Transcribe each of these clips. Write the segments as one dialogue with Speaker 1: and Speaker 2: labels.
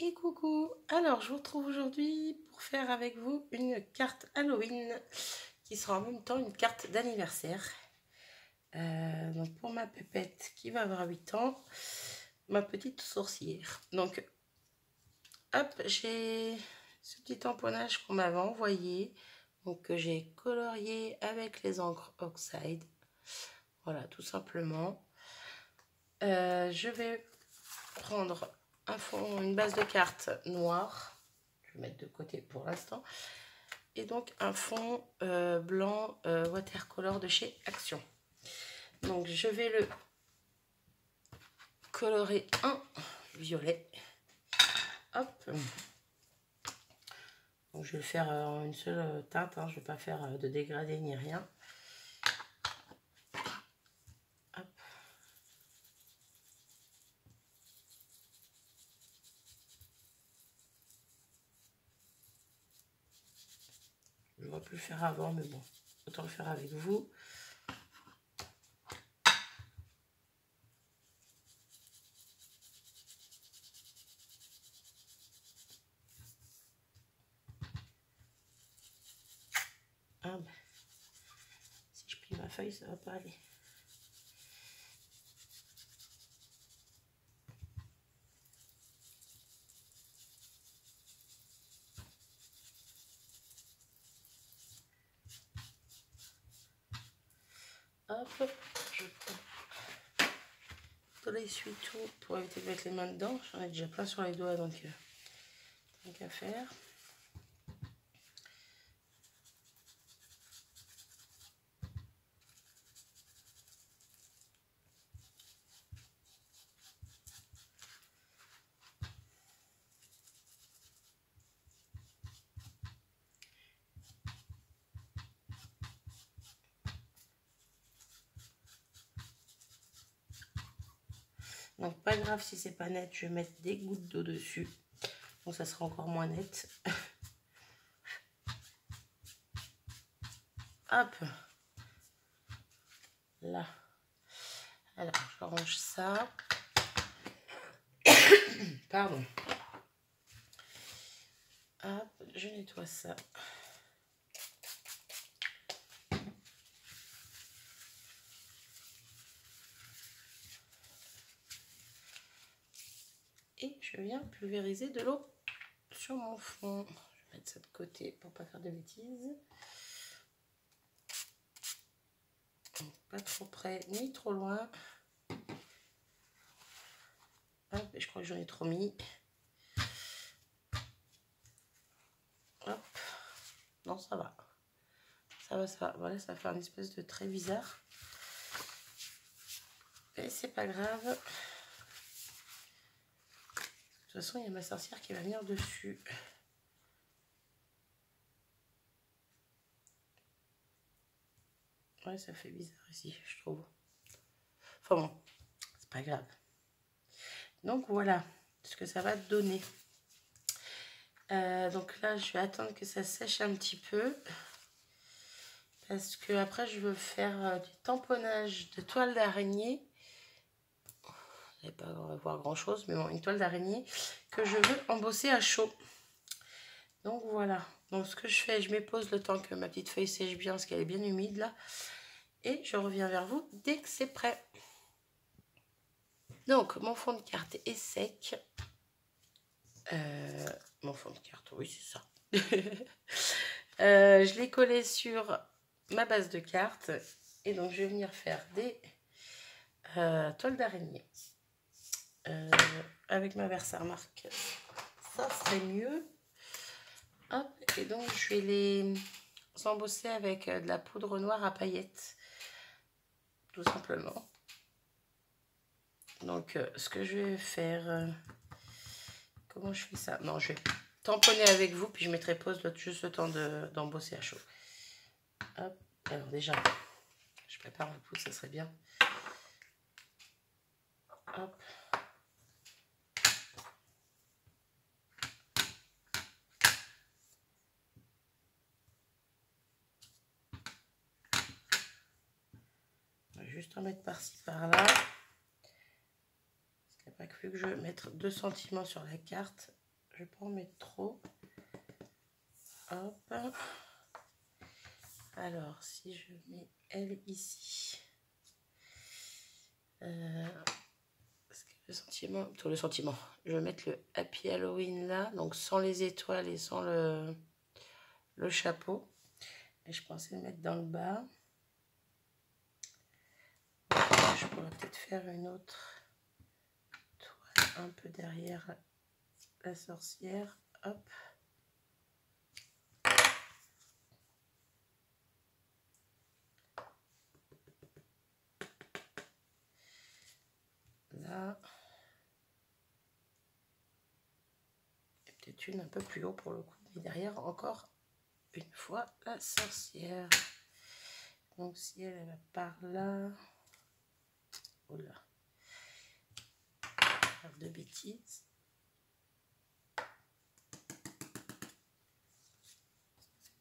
Speaker 1: Et coucou, alors je vous retrouve aujourd'hui pour faire avec vous une carte Halloween qui sera en même temps une carte d'anniversaire. Donc pour ma pépette qui va avoir 8 ans, ma petite sourcière. Donc hop, j'ai ce petit tamponnage qu'on m'avait envoyé, donc que j'ai colorié avec les encres Oxide. Voilà, tout simplement. Je vais prendre un fond, une base de carte noire. Je vais mettre de côté pour l'instant. Et donc un fond blanc watercolor de chez Action. Donc je vais le colorer en violet. Hop. Donc je vais le faire en une seule teinte, hein. Je ne vais pas faire de dégradé ni rien. Hop. Je n'aurais pu le faire avant, mais bon, autant le faire avec vous. Ah ben, si je plie ma feuille, ça va pas aller. Hop, je prends de l'essuie-tout pour éviter de mettre les mains dedans. J'en ai déjà plein sur les doigts, donc tant qu'à faire. Donc pas grave si c'est pas net, je vais mettre des gouttes d'eau dessus. Donc ça sera encore moins net. Hop. Là. Alors je range ça. Pardon. Hop, je nettoie ça. Et je viens pulvériser de l'eau sur mon fond. Je vais mettre ça de côté pour pas faire de bêtises. Donc, pas trop près ni trop loin. Hop, et je crois que j'en ai trop mis. Hop. Non, ça va. Ça va, ça va. Voilà, ça va faire une espèce de trait bizarre. Mais c'est pas grave. De toute façon, il y a ma sorcière qui va venir dessus. Ouais, ça fait bizarre ici, je trouve. Enfin bon, c'est pas grave. Donc voilà ce que ça va donner. Donc là, je vais attendre que ça sèche un petit peu. Parce que après, je veux faire du tamponnage de toile d'araignée. Vous n'allez pas voir grand chose, mais bon, une toile d'araignée que je veux embosser à chaud. Donc voilà. Donc ce que je fais, je m'épose le temps que ma petite feuille sèche bien, parce qu'elle est bien humide là. Et je reviens vers vous dès que c'est prêt. Donc mon fond de carte est sec. Mon fond de carte, oui c'est ça. Je l'ai collé sur ma base de carte. Et donc je vais venir faire des toiles d'araignée. Avec ma Versamark, ça serait mieux. Hop, et donc je vais les embosser avec de la poudre noire à paillettes, tout simplement. Donc ce que je vais faire, comment je fais ça? Non, je vais tamponner avec vous, puis je mettrai pause juste le temps d'embosser à chaud. Hop, alors déjà, je prépare ma poudre, ça serait bien. Hop. Juste en mettre par-ci par-là. Parce qu'il n'y a pas que que je vais mettre 2 sentiments sur la carte. Je vais pas en mettre trop. Hop. Alors, si je mets elle ici. Parce que le sentiment, je vais mettre le Happy Halloween là, donc sans les étoiles et sans le chapeau. Et je pensais le mettre dans le bas. Je pourrais peut-être faire une autre toile un peu derrière la sorcière. Hop. Là. Et peut-être une un peu plus haut pour le coup. Mais derrière encore une fois la sorcière. Donc si elle va par là. Oh là. Faire de bêtises.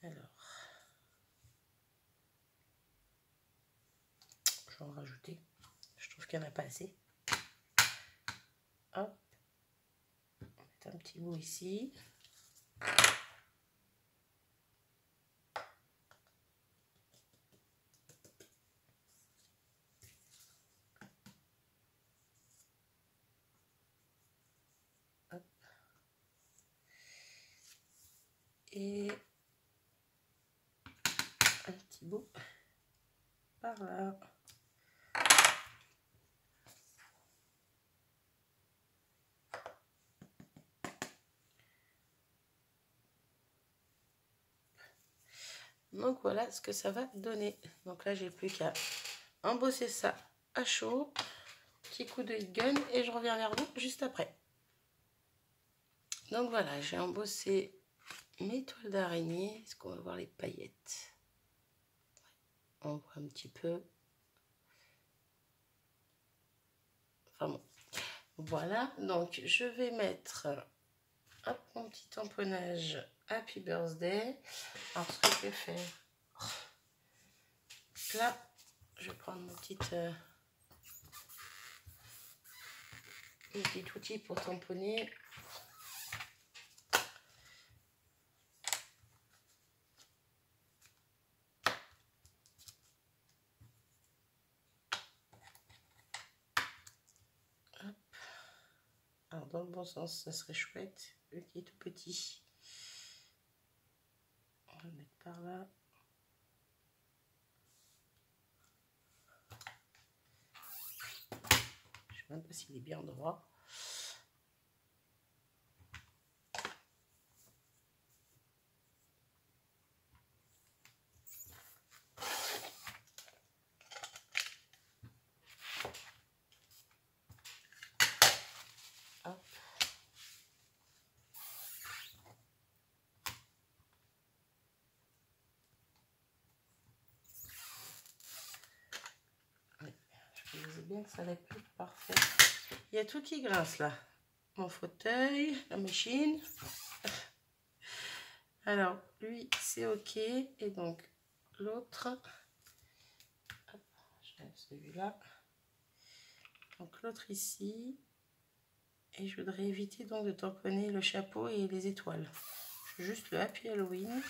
Speaker 1: Alors. Je vais en rajouter. Je trouve qu'il n'y en a pas assez. Hop. On va mettre un petit bout ici. Hop. Et un petit bout par là. Donc voilà ce que ça va donner. Donc là j'ai plus qu'à embosser ça à chaud. Petit coup de heat gun et je reviens vers vous juste après. Donc voilà, j'ai embossé mes toiles d'araignée. Est-ce qu'on va voir les paillettes? On voit un petit peu. Enfin bon. Voilà, donc je vais mettre hop, mon petit tamponnage Happy Birthday. Alors ce que je vais faire, là, je vais prendre mon petit outil pour tamponner. Hop. Alors dans le bon sens, ça serait chouette, vu qu'il est tout petit. On va le mettre par là. Je sais même pas s'il est bien droit. Hop. Je me disais bien que ça allait plus parfait. Il y a tout qui grince là. Mon fauteuil, la machine. Alors, lui, c'est OK. Et donc, l'autre, je lève celui-là. Donc, l'autre ici. Et je voudrais éviter donc de tamponner le chapeau et les étoiles. Juste le Happy Halloween.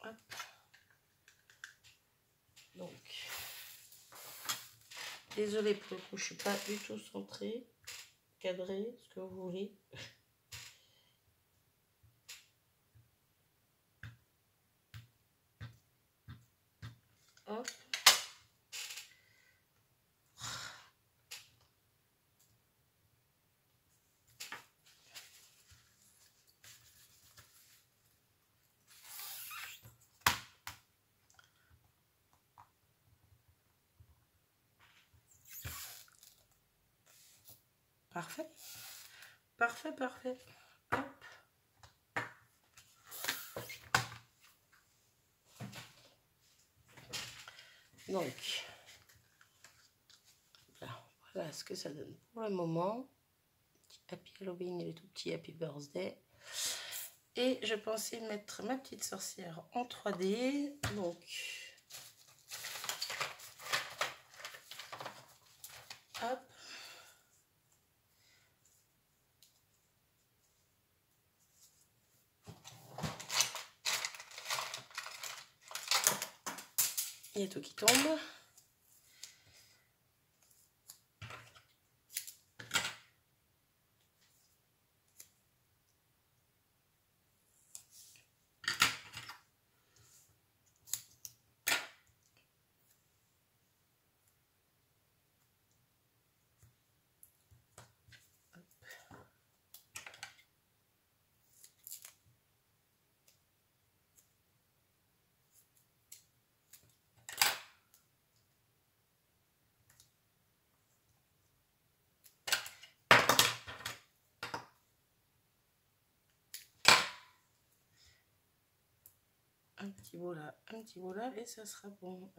Speaker 1: Hop. Donc, désolée pour le coup, je suis pas du tout centrée, cadrée, ce que vous voulez. Hop. Parfait. Parfait, parfait. Hop. Donc, voilà ce que ça donne pour le moment. Happy Halloween et le tout petit Happy Birthday. Et je pensais mettre ma petite sorcière en 3D. Donc, hop. Il y a tout qui tombe. Un petit bout là, et ça sera bon.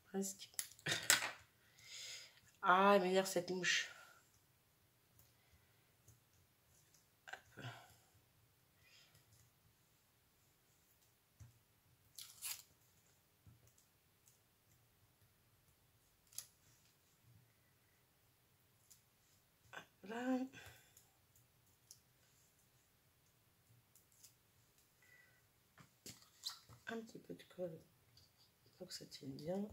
Speaker 1: Presque. Ah, elle m'énerve cette mouche. Là. Un petit peu de colle pour que ça tienne bien.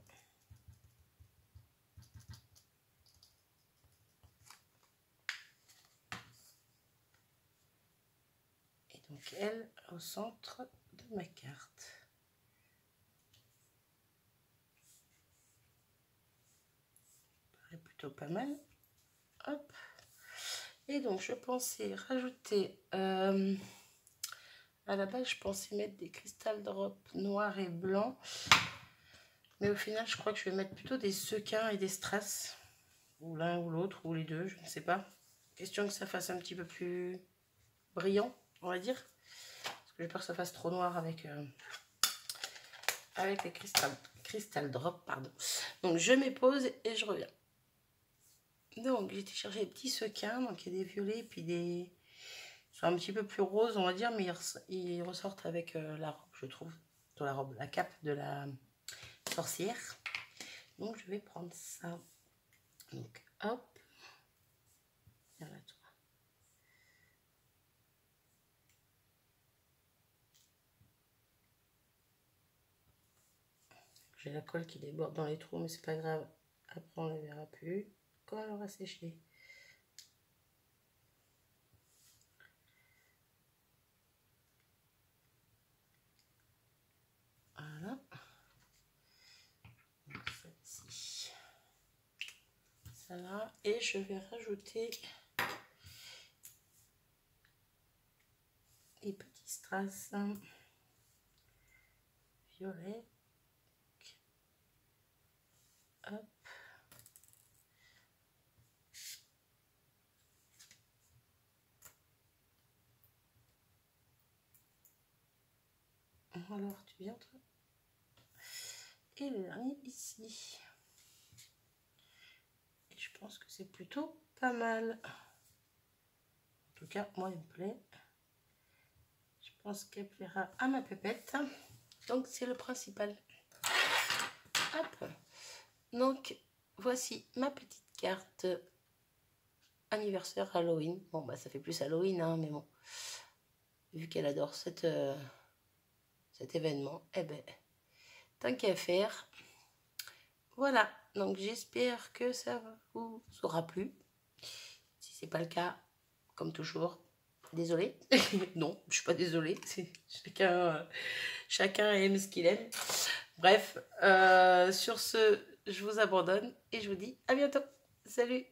Speaker 1: Et donc elle au centre de ma carte. Ça paraît plutôt pas mal. Hop. Et donc je pensais rajouter à la base je pensais mettre des cristal drops noirs et blancs, mais au final je crois que je vais mettre plutôt des sequins et des strass, ou l'un ou l'autre ou les deux, je ne sais pas. Question que ça fasse un petit peu plus brillant, on va dire, parce que j'ai peur que ça fasse trop noir avec les cristal drops, pardon. Donc je mets pause et je reviens. Donc j'ai été chercher des petits sequins, donc il y a des violets et puis des... Ils sont un petit peu plus roses on va dire, mais ils ressortent avec la robe, je trouve. Dans la robe, la cape de la sorcière. Donc je vais prendre ça. Donc hop. Viens là toi. J'ai la colle qui déborde dans les trous, mais c'est pas grave. Après on ne la verra plus quand elle aura séché. Voilà. Donc celle-ci. Ça là. Et je vais rajouter les petits strass violets. Hop. Alors tu viens toi. Et le dernier ici. Et je pense que c'est plutôt pas mal. En tout cas, moi il me plaît. Je pense qu'elle plaira à ma pépette. Donc c'est le principal. Hop. Donc voici ma petite carte anniversaire Halloween. Bon bah ça fait plus Halloween hein, mais bon. Vu qu'elle adore cet événement, eh ben tant qu'à faire. Voilà, donc j'espère que ça vous aura plu. Si c'est pas le cas, comme toujours, désolée. Non, je suis pas désolée. Chacun aime ce qu'il aime. Bref, sur ce, je vous abandonne et je vous dis à bientôt. Salut!